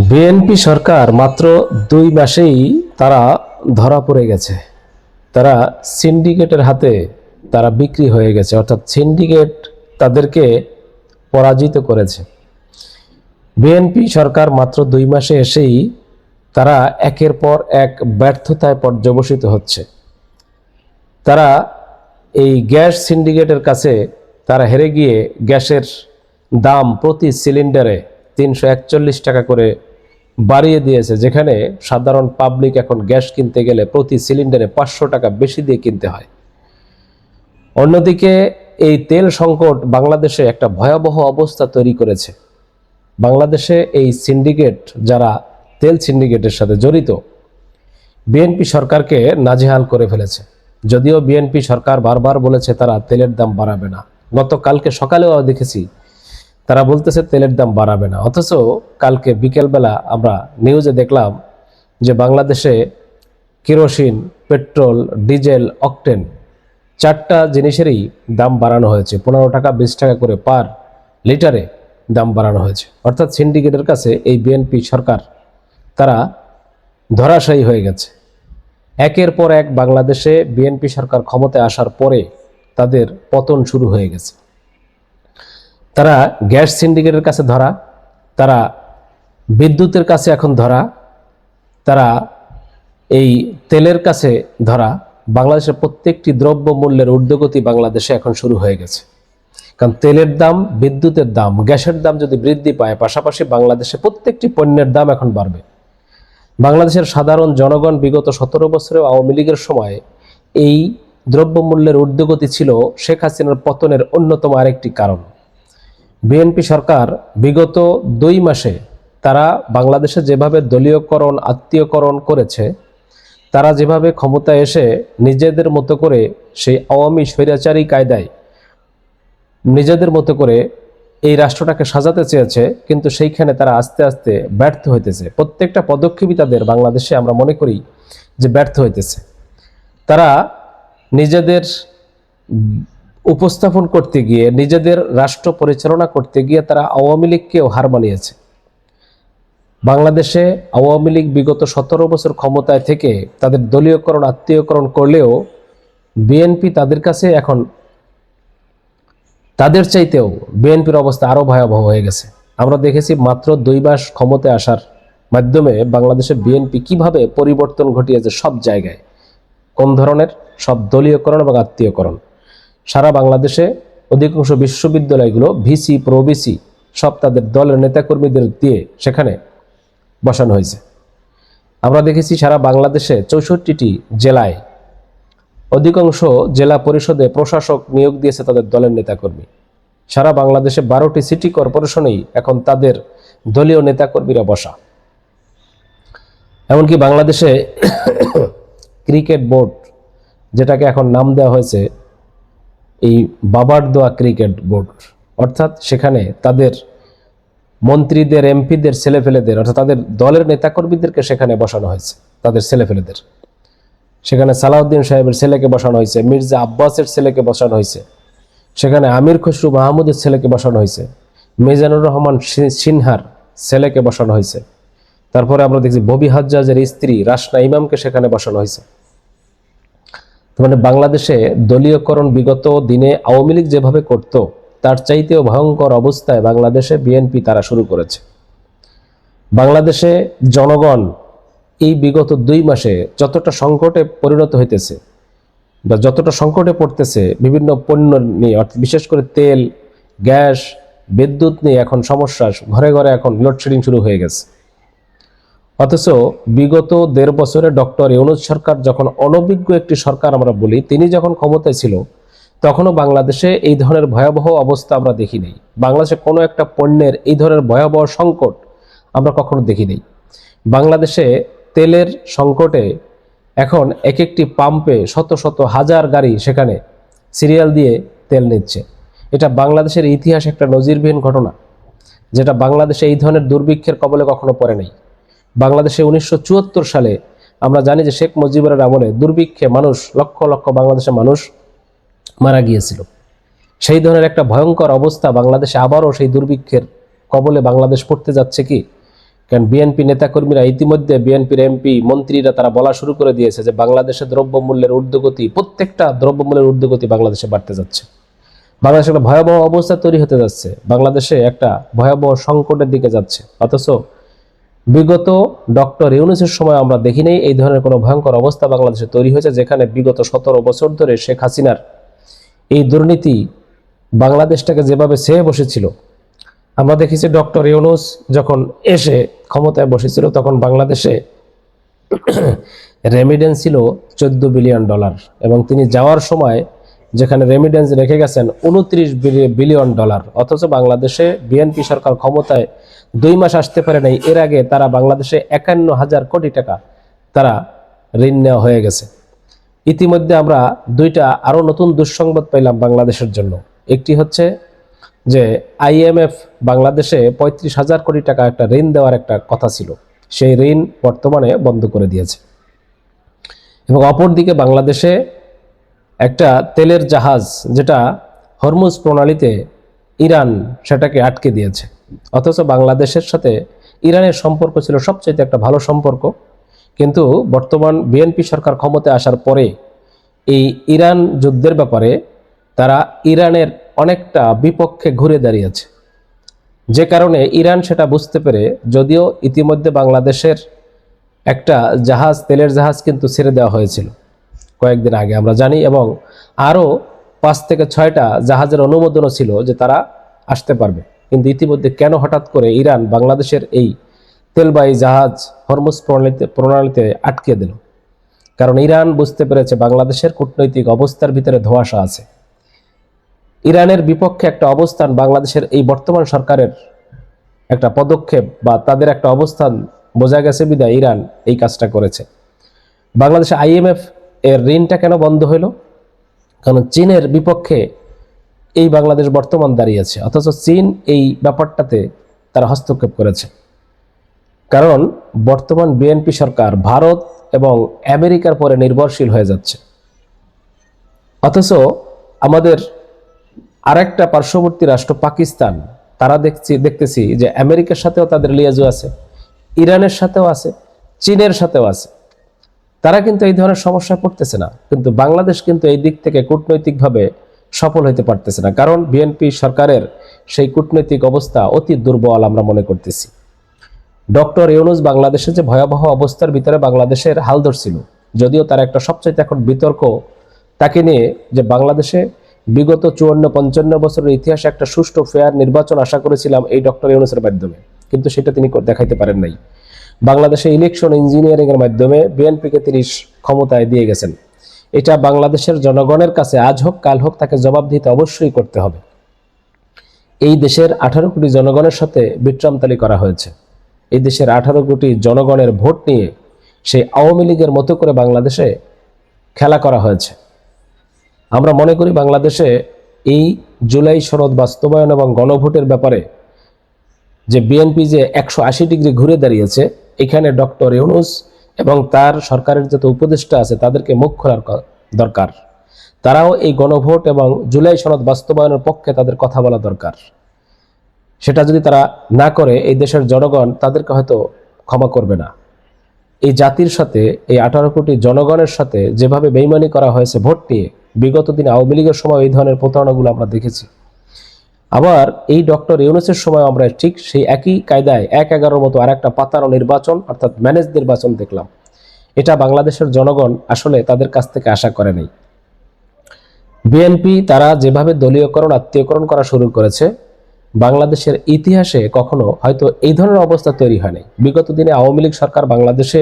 BNP সরকার মাত্র 2 মাসেই তারা ধরা পড়ে গেছে। তারা সিন্ডিকেটের হাতে তারা বিক্রি হয়ে গেছে, অর্থাৎ সিন্ডিকেট তাদেরকে পরাজিত করেছে। বিএনপি সরকার মাত্র 2 মাসে এসেই তারা একের পর এক ব্যর্থতায় পর্যবসিত হচ্ছে। তারা এই গ্যাস সিন্ডিকেটের কাছে তারা হেরে গিয়ে গ্যাসের দাম প্রতি সিলিন্ডারে 341 টাকা করে বাড়িয়ে দিয়েছে, যেখানে সাধারণ পাবলিক এখন গ্যাস কিনতে গেলে প্রতি সিলিন্ডারে 500 টাকা বেশি দিয়ে কিনতে হয়। অন্যদিকে এই তেল সংকট বাংলাদেশে একটা ভয়াবহ অবস্থা তৈরি করেছে। বাংলাদেশে এই সিন্ডিকেট, যারা তেল সিন্ডিকেটের সাথে জড়িত, বিএনপি সরকারকে নাজেহাল করে ফেলেছে। যদিও বিএনপি সরকার বারবার বলেছে তারা তেলের দাম বাড়াবে না, গতকালকে সকালেও দেখেছি তারা বলতেছে তেলের দাম বাড়াবে না, অথচ কালকে বিকেলবেলা আমরা নিউজে দেখলাম যে বাংলাদেশে কেরোসিন, পেট্রোল, ডিজেল, অকটেন 4টা জিনিসেরই দাম বাড়ানো হয়েছে। 15 টাকা 20 টাকা করে পার লিটারে দাম বাড়ানো হয়েছে। অর্থাৎ সিন্ডিকেটের কাছে এই বিএনপি সরকার তারা ধরাশায়ী হয়ে গেছে। একের পর এক বাংলাদেশে বিএনপি সরকার ক্ষমতায় আসার পরে তাদের পতন শুরু হয়ে গেছে। তারা গ্যাস সিন্ডিকেটের কাছে ধরা, তারা বিদ্যুতের কাছে এখন ধরা, তারা এই তেলের কাছে ধরা। বাংলাদেশের প্রত্যেকটি দ্রব্য মূল্যের ঊর্ধ্বগতি বাংলাদেশে এখন শুরু হয়ে গেছে। কারণ তেলের দাম, বিদ্যুতের দাম, গ্যাসের দাম যদি বৃদ্ধি পায়, পাশাপাশি বাংলাদেশে প্রত্যেকটি পণ্যের দাম এখন বাড়বে। বাংলাদেশের সাধারণ জনগণ বিগত 17 বছরে আওয়ামী লীগের সময় এই দ্রব্যমূল্যের ঊর্ধ্বগতি ছিল শেখ হাসিনার পতনের অন্যতম আরেকটি কারণ। বিএনপি সরকার বিগত 2 মাসে তারা বাংলাদেশে যেভাবে দলীয়করণ, আত্মীয়করণ করেছে, তারা যেভাবে ক্ষমতায় এসে নিজেদের মতো করে সেই আওয়ামী স্বৈরাচারী কায়দায় নিজেদের মতো করে এই রাষ্ট্রটাকে সাজাতে চেয়েছে, কিন্তু সেইখানে তারা আস্তে আস্তে ব্যর্থ হইতেছে। প্রত্যেকটা পদক্ষেপই তাদের বাংলাদেশে আমরা মনে করি যে ব্যর্থ হইতেছে। তারা নিজেদের উপস্থাপন করতে গিয়ে, নিজেদের রাষ্ট্র পরিচালনা করতে গিয়ে তারা আওয়ামী লীগকেও হার মানিয়েছে। বাংলাদেশে আওয়ামী লীগ বিগত 17 বছর ক্ষমতায় থেকে তাদের দলীয়করণ, আত্মীয়করণ করলেও বিএনপি তাদের কাছে এখন তাদের চাইতেও বিএনপির অবস্থা আরো ভয়াবহ হয়ে গেছে। আমরা দেখেছি মাত্র 2 মাস ক্ষমতায় আসার মাধ্যমে বাংলাদেশে বিএনপি কিভাবে পরিবর্তন ঘটিয়েছে সব জায়গায়। কোন ধরনের? সব দলীয়করণ এবং আত্মীয়করণ। সারা বাংলাদেশে অধিকাংশ বিশ্ববিদ্যালয়গুলো ভিসি, প্রভিসি সব তাদের দলের নেতাকর্মীদের দিয়ে সেখানে বসানো হয়েছে। আমরা দেখেছি সারা বাংলাদেশে 64টি জেলায় অধিকাংশ জেলা পরিষদে প্রশাসক নিয়োগ দিয়েছে তাদের দলের নেতাকর্মী। সারা বাংলাদেশে 12টি সিটি কর্পোরেশনেই এখন তাদের দলীয় নেতাকর্মীরা বসা। এমনকি বাংলাদেশে ক্রিকেট বোর্ড, যেটাকে এখন নাম দেওয়া হয়েছে এই বাবার দোয়া ক্রিকেট বোর্ড, অর্থাৎ সেখানে তাদের মন্ত্রীদের, এমপিদের ছেলেফেলেদের, অর্থাৎ তাদের দলের নেতাকর্মীদেরকে সেখানে বসানো হয়েছে, তাদের ছেলেফেলেদের। সেখানে সালাউদ্দিন সাহেবের ছেলেকে বসানো হয়েছে, মির্জা আব্বাসের ছেলেকে বসানো হয়েছে, সেখানে আমির খসরু মাহমুদের ছেলেকে বসানো হয়েছে, মিজানুর রহমান সিনহার ছেলেকে বসানো হয়েছে। তারপরে আমরা দেখছি ববি হাজ্জাজের স্ত্রী রাসনা ইমামকে সেখানে বসানো হয়েছে। মানে বাংলাদেশে দলীয়করণ বিগত দিনে আওয়ামী লীগ যেভাবে করত, তার চাইতেও ভয়ঙ্কর অবস্থায় বাংলাদেশে বিএনপি তারা শুরু করেছে। বাংলাদেশে জনগণ এই বিগত 2 মাসে যতটা সংকটে পরিণত হইতেছে বা যতটা সংকটে পড়তেছে বিভিন্ন পণ্য নিয়ে, বিশেষ করে তেল, গ্যাস, বিদ্যুৎ নিয়ে এখন সমস্যা। ঘরে ঘরে এখন লোডশেডিং শুরু হয়ে গেছে। অথচ বিগত 1.5 বছরে ডক্টর ইউনূস সরকার যখন অনভিজ্ঞ একটি সরকার আমরা বলি, তিনি যখন ক্ষমতায় ছিল তখনও বাংলাদেশে এই ধরনের ভয়াবহ অবস্থা আমরা দেখি নাই। বাংলাদেশে কোনো একটা পণ্যের এই ধরনের ভয়াবহ সংকট আমরা কখনো দেখি নাই। বাংলাদেশে তেলের সংকটে এখন এক একটি পাম্পে শত শত হাজার গাড়ি সেখানে সিরিয়াল দিয়ে তেল নিচ্ছে। এটা বাংলাদেশের ইতিহাসে একটা নজিরবিহীন ঘটনা, যেটা বাংলাদেশে এই ধরনের দুর্ভিক্ষের কবলে কখনো পড়ে নাই। বাংলাদেশে 1974 সালে আমরা জানি যে শেখ মুজিবের আমলে দুর্ভিক্ষে মানুষ, লক্ষ লক্ষ বাংলাদেশের মানুষ মারা গিয়েছিল। সেই ধরনের একটা ভয়ঙ্কর অবস্থা বাংলাদেশে আবারও সেই দুর্ভিক্ষের কবলে বাংলাদেশ পড়তে যাচ্ছে কি? কারণ বিএনপি নেতাকর্মীরা ইতিমধ্যে বিএনপির এমপি মন্ত্রীরা তারা বলা শুরু করে দিয়েছে যে বাংলাদেশে দ্রব্যমূল্যের ঊর্ধ্বগতি, প্রত্যেকটা দ্রব্যমূল্যের ঊর্ধ্বগতি বাংলাদেশে বাড়তে যাচ্ছে। বাংলাদেশে একটা ভয়াবহ অবস্থা তৈরি হতে যাচ্ছে, বাংলাদেশে একটা ভয়াবহ সংকটের দিকে যাচ্ছে। অথচ বিগত ডক্টর ইউনূসের সময় আমরা দেখি নাই এই ধরনের কোনো ভয়ঙ্কর অবস্থা বাংলাদেশে তৈরি হয়েছে, যেখানে বিগত 17 বছর ধরে শেখ হাসিনার এই দুর্নীতি বাংলাদেশটাকে যেভাবে চেয়ে বসেছিল। আমরা দেখেছি ডক্টর ইউনূস যখন এসে ক্ষমতায় বসেছিল তখন বাংলাদেশে রেমিডেন্স ছিল $14 বিলিয়ন, এবং তিনি যাওয়ার সময় যেখানে রেমিডেন্স রেখে গেছেন $29 বিলিয়ন। অথচ বাংলাদেশে বিএনপি সরকার ক্ষমতায় 2 মাস আসতে পারে নাই, এর আগে তারা বাংলাদেশে 51,000 কোটি টাকা তারা ঋণ নেওয়া হয়ে গেছে। ইতিমধ্যে আমরা দুইটা আরো নতুন দুঃসংবাদ পাইলাম বাংলাদেশের জন্য। একটি হচ্ছে যে IMF বাংলাদেশে 35,000 কোটি টাকা একটা ঋণ দেওয়ার একটা কথা ছিল, সেই ঋণ বর্তমানে বন্ধ করে দিয়েছে। এবং অপরদিকে বাংলাদেশে একটা তেলের জাহাজ যেটা হরমুজ প্রণালীতে ইরান সেটাকে আটকে দিয়েছে। অথচ বাংলাদেশের সাথে ইরানের সম্পর্ক ছিল সবচেয়ে একটা ভালো সম্পর্ক, কিন্তু বর্তমান বিএনপি সরকার ক্ষমতায় আসার পরে এই ইরান যুদ্ধের ব্যাপারে তারা ইরানের অনেকটা বিপক্ষে ঘুরে দাঁড়িয়েছে, যে কারণে ইরান সেটা বুঝতে পেরে, যদিও ইতিমধ্যে বাংলাদেশের একটা জাহাজ, তেলের জাহাজ কিন্তু ছেড়ে দেওয়া হয়েছিল কয়েকদিন আগে আমরা জানি, এবং আরও 5 থেকে 6টা জাহাজের অনুমোদনও ছিল যে তারা আসতে পারবে। কিন্তু ইতিমধ্যে কেন হঠাৎ করে ইরান বাংলাদেশের এই তেলবাহী জাহাজ হরমুজ প্রণালীতে আটকে দিল? কারণ ইরান বুঝতে পেরেছে বাংলাদেশের কূটনৈতিক অবস্থার ভিতরে ধোঁয়াশা আছে। ইরানের বিপক্ষে একটা অবস্থান বাংলাদেশের এই বর্তমান সরকারের একটা পদক্ষেপ বা তাদের একটা অবস্থান বোঝা গেছে বিধায় ইরান এই কাজটা করেছে। বাংলাদেশে IMF এর ঋণটা কেন বন্ধ হইল? কারণ চীনের বিপক্ষে এই বাংলাদেশ বর্তমান দাঁড়িয়েছে, অথচ চীন এই ব্যাপারটাতে তারা হস্তক্ষেপ করেছে। কারণ বর্তমান বিএনপি সরকার ভারত এবং আমেরিকার পরে নির্ভরশীল হয়ে যাচ্ছে। অথচ আমাদের আরেকটা পার্শ্ববর্তী রাষ্ট্র পাকিস্তান, তারা দেখতেছি যে আমেরিকার সাথেও তাদের লিয়াজু আছে, ইরানের সাথেও আছে, চীনের সাথেও আছে। তারা কিন্তু এই ধরনের সমস্যায় পড়তেছে না, কিন্তু বাংলাদেশ কিন্তু এই দিক থেকে কূটনৈতিকভাবে সফল হতে পারতেছে না, কারণ বিএনপি সরকারের সেই কূটনৈতিক অবস্থা অতি দুর্বল আমরা মনে করতেছি। ডক্টর ইউনূস বাংলাদেশে যে ভয়াবহ অবস্থার ভিতরে বাংলাদেশের হাল ধরছিল, যদিও তার একটা সবচেয়ে এখন বিতর্ক তাকে নিয়ে যে বাংলাদেশে বিগত 54-55 বছরের ইতিহাসে একটা সুষ্ঠু ফেয়ার নির্বাচন আশা করেছিলাম এই ডক্টর ইউনূসের মাধ্যমে, কিন্তু সেটা তিনি দেখাইতে পারেন নাই। বাংলাদেশে ইলেকশন ইঞ্জিনিয়ারিং এর মাধ্যমে বিএনপিকে তিনি ক্ষমতায় দিয়ে গেছেন। এটা বাংলাদেশের জনগণের কাছে আজ হোক কাল হোক তাকে জবাব দিতে অবশ্যই করতে হবে। এই দেশের 18 কোটি জনগণের সাথে বিট্রামতালি করা হয়েছে। এই দেশের 18 কোটি জনগণের ভোট নিয়ে সেই আওয়ামী লীগের মতো করে বাংলাদেশে খেলা করা হয়েছে। আমরা মনে করি বাংলাদেশে এই জুলাই সনদ বাস্তবায়ন এবং গণভোটের ব্যাপারে যে বিএনপি যে 180 ডিগ্রি ঘুরে দাঁড়িয়েছে, এখানে ডক্টর ইউনূস এবং তার সরকারের যত উপদেষ্টা আছে তাদেরকে মুখ খোলার দরকার। তারাও এই গণভোট এবং জুলাই সনদ বাস্তবায়নের পক্ষে তাদের কথা বলা দরকার। সেটা যদি তারা না করে এই দেশের জনগণ তাদেরকে হয়তো ক্ষমা করবে না। এই জাতির সাথে, এই 18 কোটি জনগণের সাথে যেভাবে বেইমানি করা হয়েছে ভোট নিয়ে, বিগত দিনে আওয়ামী লীগের সময় এই ধরনের প্রতারণাগুলো আমরা দেখেছি। আবার এই ডক্টর ইউনূসের সময় আমরা ঠিক সেই একই কায়দায় 1/11 মতো আর একটা পাতানো নির্বাচন অর্থাৎ ম্যানেজ নির্বাচন দেখলাম। এটা বাংলাদেশের জনগণ আসলে তাদের কাছ থেকে আশা করে নাই। বিএনপি তারা যেভাবে দলীয়করণ আত্মীয়করণ করা শুরু করেছে, বাংলাদেশের ইতিহাসে কখনো হয়তো এই ধরনের অবস্থা তৈরি হয়নি। বিগত দিনে আওয়ামী লীগ সরকার বাংলাদেশে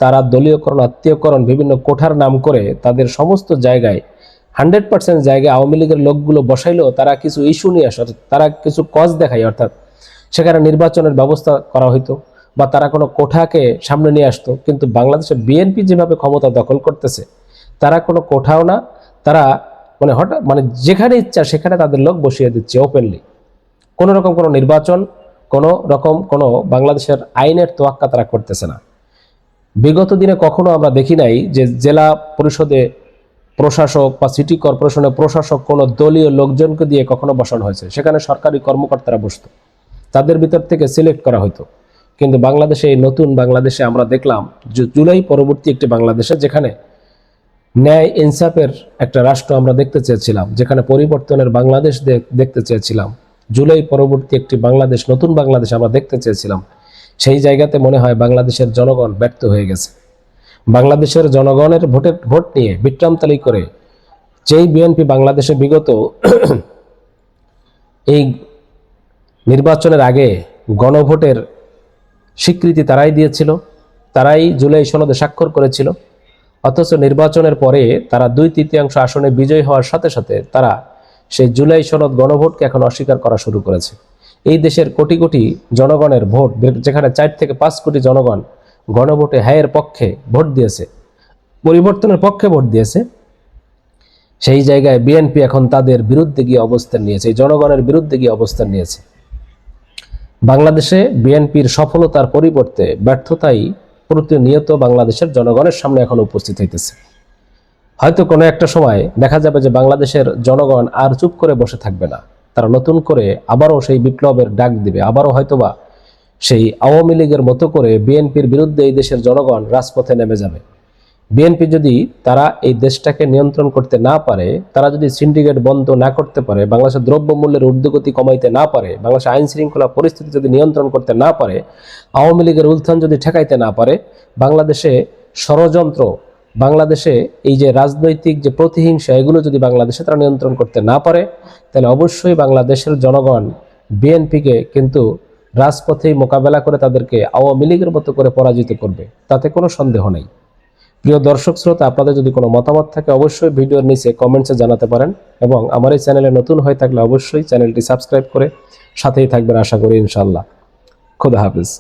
তারা দলীয়করণ আত্মীয়করণ বিভিন্ন কোঠার নাম করে তাদের সমস্ত জায়গায় 100% জায়গায় আওয়ামী লীগের লোকগুলো বসাইলেও তারা কিছু ইস্যু নিয়ে আসে, তারা কিছু কজ দেখায়, অর্থাৎ সেখানে নির্বাচনের ব্যবস্থা করা হইতো বা তারা কোনো কোঠাকে সামনে নিয়ে আসতো। কিন্তু বাংলাদেশে বিএনপি যেভাবে ক্ষমতা দখল করতেছে, তারা কোনো কোঠাও না, তারা হঠাৎ যেখানে ইচ্ছা সেখানে তাদের লোক বসিয়ে দিচ্ছে ওপেনলি। কোনো রকম কোনো নির্বাচন, কোনো রকম কোনো বাংলাদেশের আইনের তোয়াক্কা তারা করতেছে না। বিগত দিনে কখনো আমরা দেখি নাই যে জেলা পরিষদে প্রশাসক বা সিটি কর্পোরেশনের প্রশাসক কোনো দলীয় লোকজনকে দিয়ে কখনো বসানো হয়েছে। সেখানে সরকারি কর্মকর্তারা বসতো, তাদের ভিতর থেকে সিলেক্ট করা হতো। কিন্তু বাংলাদেশে, এই নতুন বাংলাদেশে আমরা দেখলাম যে জুলাই পরবর্তী একটি বাংলাদেশে যেখানে ন্যায় ইনসাফের একটা রাষ্ট্র আমরা দেখতে চেয়েছিলাম, যেখানে পরিবর্তনের বাংলাদেশ দেখতে চেয়েছিলাম, জুলাই পরবর্তী একটি বাংলাদেশ, নতুন বাংলাদেশ আমরা দেখতে চেয়েছিলাম, সেই জায়গাতে মনে হয় বাংলাদেশের জনগণ ব্যর্থ হয়ে গেছে। বাংলাদেশের জনগণের ভোট নিয়ে বিট্রামতালি করে যেই বিএনপি বাংলাদেশে বিগত এই নির্বাচনের আগে গণভোটের স্বীকৃতি তারাই দিয়েছিল, তারাই জুলাই সনদে স্বাক্ষর করেছিল, অথচ নির্বাচনের পরে তারা 2/3 আসনে বিজয়ী হওয়ার সাথে সাথে তারা সেই জুলাই সনদ গণভোটকে এখন অস্বীকার করা শুরু করেছে। এই দেশের কোটি কোটি জনগণের ভোট, যেখানে 4 থেকে 5 কোটি জনগণ গণভোটে হ্যায়ের পক্ষে ভোট দিয়েছে, পরিবর্তনের পক্ষে ভোট দিয়েছে, সেই জায়গায় বিএনপি এখন তাদের বিরুদ্ধে গিয়ে অবস্থান নিয়েছে, এই জনগণের বিরুদ্ধে গিয়ে অবস্থান নিয়েছে। বাংলাদেশে বিএনপির সফলতার পরিবর্তে ব্যর্থতাই প্রতিনিয়ত বাংলাদেশের জনগণের সামনে এখন উপস্থিত হইতেছে। হয়তো কোনো একটা সময় দেখা যাবে যে বাংলাদেশের জনগণ আর চুপ করে বসে থাকবে না, তারা নতুন করে আবারও সেই বিপ্লবের ডাক দিবে, আবারও হয়তোবা সেই আওয়ামী লীগের মতো করে বিএনপির বিরুদ্ধে এই দেশের জনগণ রাজপথে নেমে যাবে। বিএনপি যদি তারা এই দেশটাকে নিয়ন্ত্রণ করতে না পারে, তারা যদি সিন্ডিকেট বন্ধ না করতে পারে, বাংলাদেশের দ্রব্যমূল্যের ঊর্ধ্বগতি কমাইতে না পারে, বাংলাদেশের আইন শৃঙ্খলা পরিস্থিতি যদি নিয়ন্ত্রণ করতে না পারে, আওয়ামী লীগের উত্থান যদি ঠেকাইতে না পারে, বাংলাদেশে ষড়যন্ত্র, বাংলাদেশে এই যে রাজনৈতিক যে প্রতিহিংসা, এগুলো যদি বাংলাদেশে তারা নিয়ন্ত্রণ করতে না পারে, তাহলে অবশ্যই বাংলাদেশের জনগণ বিএনপিকে কিন্তু রাজপথেই মোকাবেলা করে তাদেরকে আওয়ামী লীগের মতো করে পরাজিত করবে, তাতে কোনো সন্দেহ নেই। প্রিয় দর্শক শ্রোতা, আপনাদের যদি কোনো মতামত থাকে অবশ্যই ভিডিওর নিচে কমেন্টসে জানাতে পারেন, এবং আমার এই চ্যানেলে নতুন হয়ে থাকলে অবশ্যই চ্যানেলটি সাবস্ক্রাইব করে সাথেই থাকবেন আশা করি ইনশাআল্লাহ। খোদা হাফেজ।